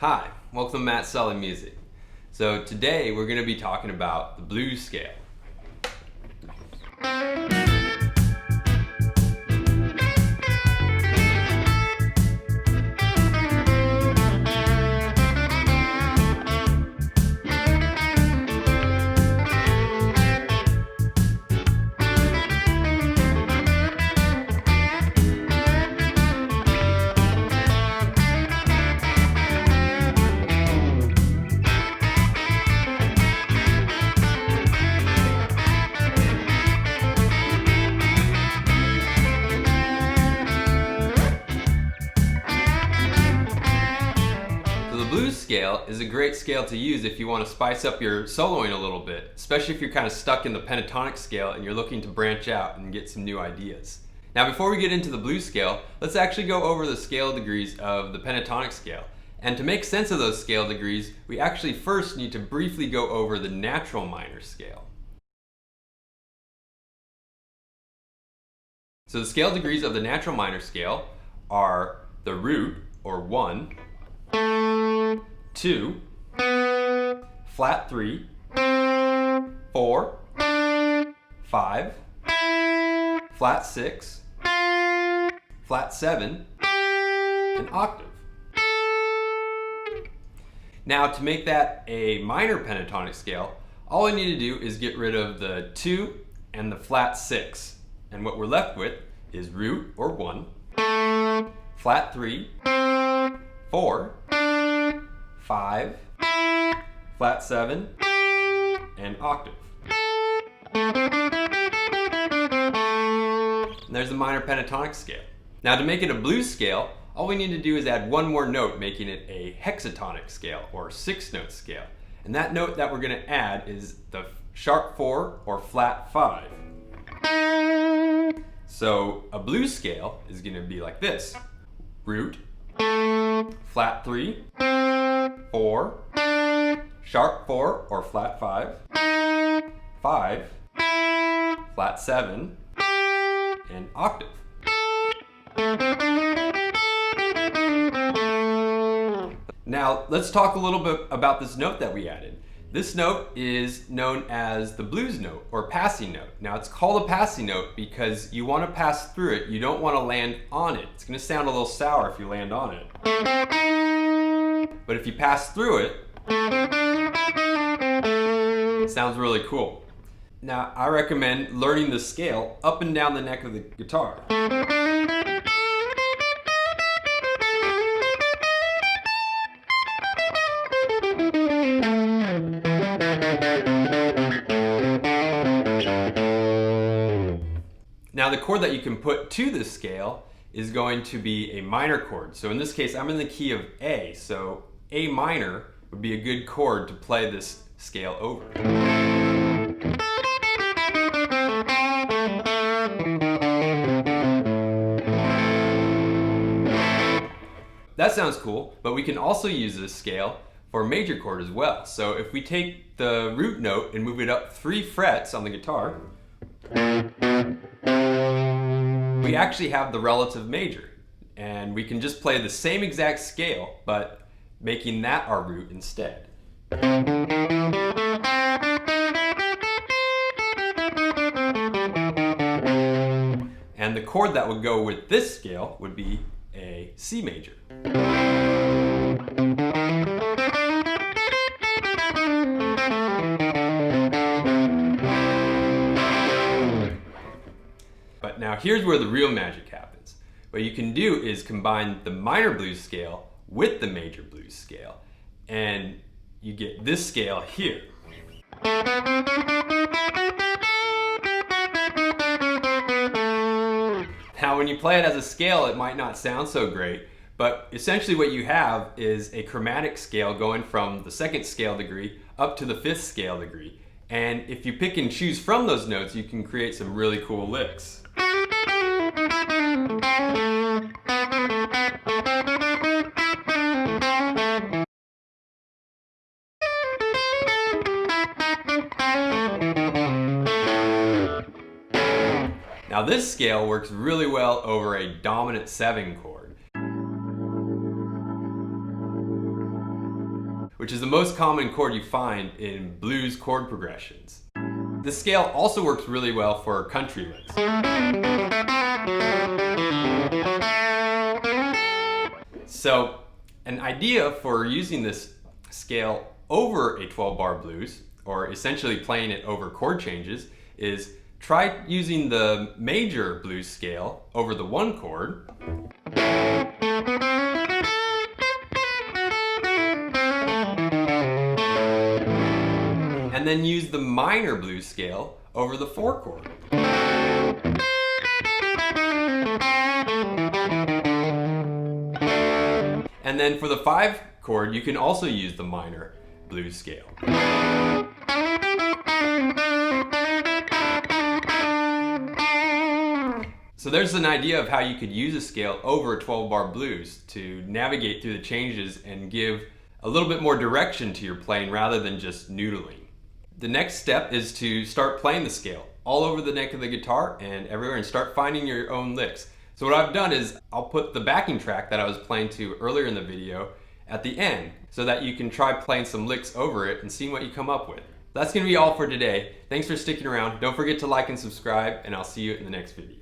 Hi, welcome to Matt Sully Music. So today we're going to be talking about the blues scale. The blues scale is a great scale to use if you want to spice up your soloing a little bit, especially if you're kind of stuck in the pentatonic scale and you're looking to branch out and get some new ideas. Now before we get into the blues scale, let's actually go over the scale degrees of the pentatonic scale. And to make sense of those scale degrees, we actually first need to briefly go over the natural minor scale. So the scale degrees of the natural minor scale are the root, or 1, 2, flat 3, 4, 5, flat 6, flat 7, and octave. Now to make that a minor pentatonic scale, all I need to do is get rid of the 2 and the flat 6. And what we're left with is root, or 1, flat 3, 4, 5, flat 7, and octave. And there's the minor pentatonic scale. Now to make it a blues scale, all we need to do is add one more note, making it a hexatonic scale, or 6-note scale. And that note that we're going to add is the sharp 4 or flat 5. So a blues scale is going to be like this: root, flat 3, 4, sharp 4 or flat 5, 5, flat 7, and octave. Now let's talk a little bit about this note that we added. This note is known as the blues note, or passing note. Now it's called a passing note because you want to pass through it, you don't want to land on it. It's going to sound a little sour if you land on it. But if you pass through it, it sounds really cool. Now I recommend learning the scale up and down the neck of the guitar. Now the chord that you can put to this scale is going to be a minor chord. So in this case, I'm in the key of A, so A minor would be a good chord to play this scale over. That sounds cool, but we can also use this scale for a major chord as well. So if we take the root note and move it up 3 frets on the guitar, we actually have the relative major, and we can just play the same exact scale but making that our root instead. And the chord that would go with this scale would be a C major. But now here's where the real magic happens. What you can do is combine the minor blues scale with the major blues scale, and you get this scale here. Now when you play it as a scale, it might not sound so great, but essentially what you have is a chromatic scale going from the 2nd scale degree up to the 5th scale degree. And if you pick and choose from those notes, you can create some really cool licks. Now this scale works really well over a dominant 7 chord. which is the most common chord you find in blues chord progressions. This scale also works really well for country licks. So, an idea for using this scale over a 12-bar blues, or essentially playing it over chord changes, is try using the major blues scale over the 1 chord, and then use the minor blues scale over the 4 chord. And then for the 5 chord, you can also use the minor blues scale. So there's an idea of how you could use a scale over a 12-bar blues to navigate through the changes and give a little bit more direction to your playing rather than just noodling. The next step is to start playing the scale all over the neck of the guitar and everywhere, and start finding your own licks. So what I've done is I'll put the backing track that I was playing to earlier in the video at the end so that you can try playing some licks over it and seeing what you come up with. That's going to be all for today. Thanks for sticking around. Don't forget to like and subscribe, and I'll see you in the next video.